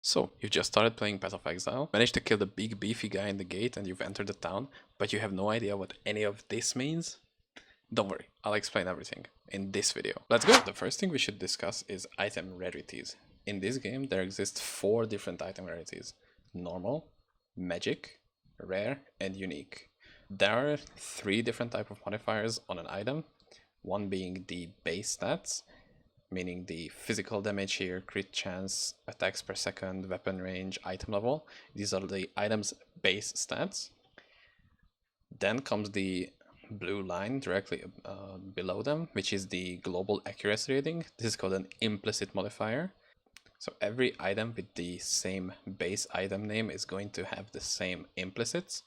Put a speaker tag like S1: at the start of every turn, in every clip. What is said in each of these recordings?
S1: So, you've just started playing Path of Exile, managed to kill the big beefy guy in the gate, and you've entered the town, but you have no idea what any of this means? Don't worry, I'll explain everything in this video. Let's go! The first thing we should discuss is item rarities. In this game, there exist 4 different item rarities: normal, magic, rare, and unique. There are 3 different type of modifiers on an item, one being the base stats, meaning the physical damage here, crit chance, attacks per second, weapon range, item level. These are the item's base stats. Then comes the blue line directly below them, which is the global accuracy rating. This is called an implicit modifier. So every item with the same base item name is going to have the same implicits.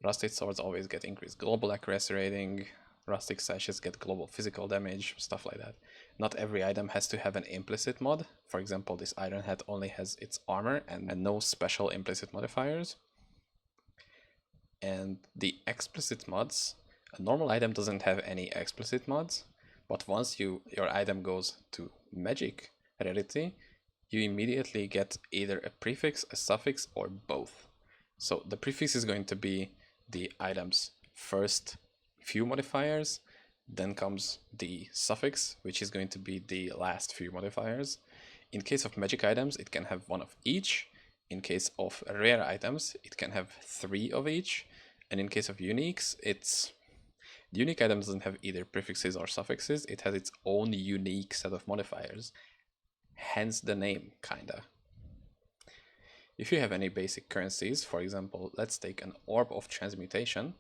S1: Rusted swords always get increased global accuracy rating, rustic sashes get global physical damage, stuff like that. Not every item has to have an implicit mod. For example, this iron hat only has its armor and no special implicit modifiers. And the explicit mods, a normal item doesn't have any explicit mods, but once your item goes to magic rarity, you immediately get either a prefix, a suffix, or both. So the prefix is going to be the item's first few modifiers, then comes the suffix, which is going to be the last few modifiers. In case of magic items, it can have one of each. In case of rare items, it can have 3 of each. And in case of uniques, the unique item doesn't have either prefixes or suffixes, it has its own unique set of modifiers. Hence the name, kinda. If you have any basic currencies, for example, let's take an Orb of Transmutation,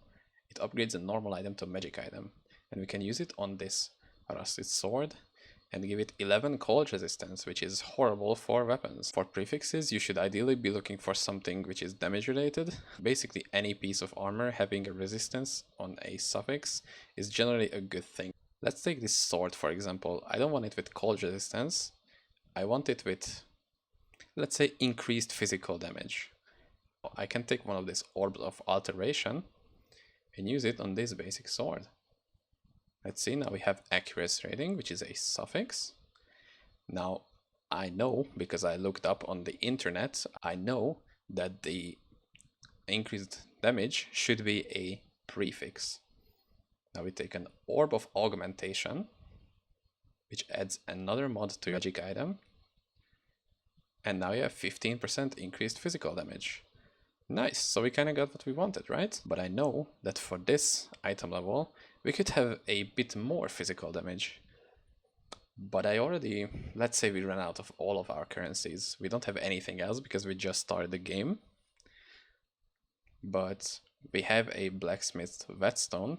S1: it upgrades a normal item to a magic item, and we can use it on this rusted sword and give it 11 cold resistance, which is horrible for weapons. For prefixes, you should ideally be looking for something which is damage related. Basically any piece of armor having a resistance on a suffix is generally a good thing. Let's take this sword for example. I don't want it with cold resistance, I want it with, let's say, increased physical damage. I can take one of these orbs of alteration and use it on this basic sword. Let's see, now we have accuracy rating, which is a suffix. Now, I know, because I looked up on the internet, I know that the increased damage should be a prefix. Now we take an Orb of Augmentation, which adds another mod to your magic item. And now you have 15% increased physical damage. Nice, so we kinda got what we wanted, right? But I know that for this item level, we could have a bit more physical damage. But let's say we ran out of all of our currencies. We don't have anything else because we just started the game. But we have a blacksmith whetstone,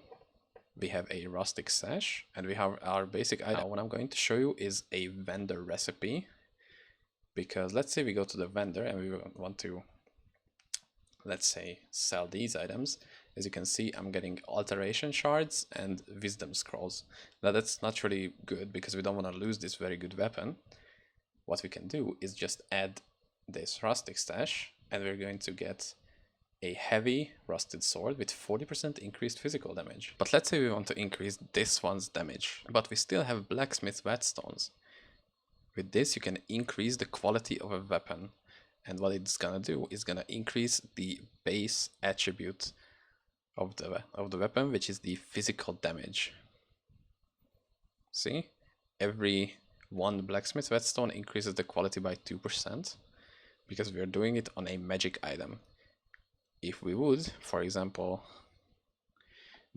S1: we have a rustic sash, and we have our basic item. Now, what I'm going to show you is a vendor recipe. Because let's say we go to the vendor and we want to, let's say, sell these items. As you can see, I'm getting alteration shards and wisdom scrolls. Now that's not really good because we don't want to lose this very good weapon. What we can do is just add this rustic stash and we're going to get a heavy rusted sword with 40% increased physical damage. But let's say we want to increase this one's damage, but we still have blacksmith whetstones. With this you can increase the quality of a weapon, and what it's gonna do is gonna increase the base attribute of the weapon, which is the physical damage. See? Every one blacksmith whetstone increases the quality by 2% because we are doing it on a magic item. If we would, for example,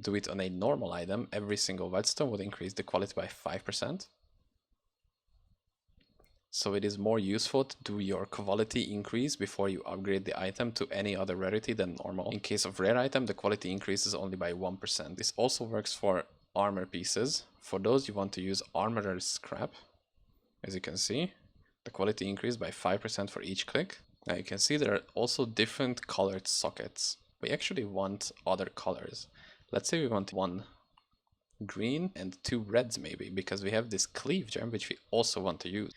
S1: do it on a normal item, every single whetstone would increase the quality by 5%. So it is more useful to do your quality increase before you upgrade the item to any other rarity than normal. In case of rare item, the quality increases only by 1%. This also works for armor pieces. For those you want to use armorer's scrap, as you can see, the quality increased by 5% for each click. Now you can see there are also different colored sockets. We actually want other colors. Let's say we want 1 green and 2 reds maybe, because we have this cleave gem which we also want to use.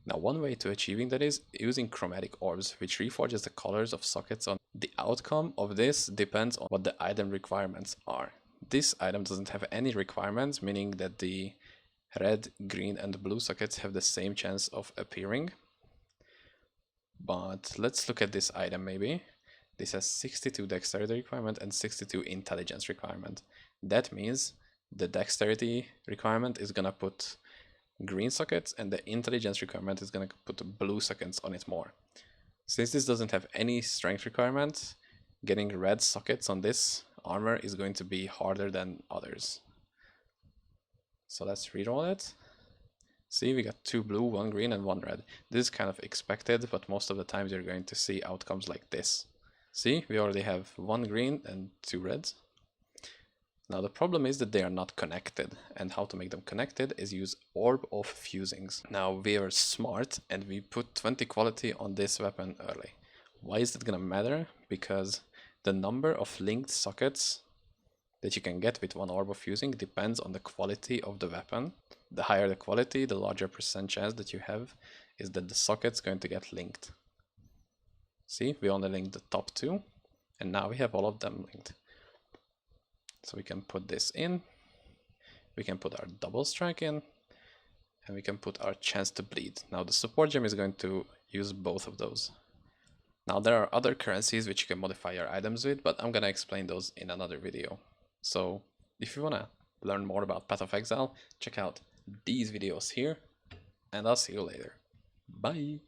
S1: Now one way to achieving that is using chromatic orbs, which reforges the colors of sockets on. The outcome of this depends on what the item requirements are. This item doesn't have any requirements, meaning that the red, green and blue sockets have the same chance of appearing. But let's look at this item maybe. This has 62 dexterity requirement and 62 intelligence requirement. That means the dexterity requirement is gonna put green sockets and the intelligence requirement is gonna put blue sockets on it more. Since this doesn't have any strength requirement, getting red sockets on this armor is going to be harder than others. So let's reroll it. See, we got 2 blue, 1 green, and 1 red. This is kind of expected, but most of the times you're going to see outcomes like this. See, we already have 1 green and 2 reds. Now the problem is that they are not connected, and how to make them connected is use Orb of Fusings. Now we are smart and we put 20 quality on this weapon early. Why is that gonna matter? Because the number of linked sockets that you can get with one Orb of Fusing depends on the quality of the weapon. The higher the quality, the larger percent chance that you have is that the socket's going to get linked. See, we only linked the top 2, and now we have all of them linked. So we can put this in, we can put our double strike in, and we can put our chance to bleed. Now the support gem is going to use both of those. Now there are other currencies which you can modify your items with, but I'm gonna explain those in another video. So if you wanna learn more about Path of Exile, check out these videos here, and I'll see you later. Bye!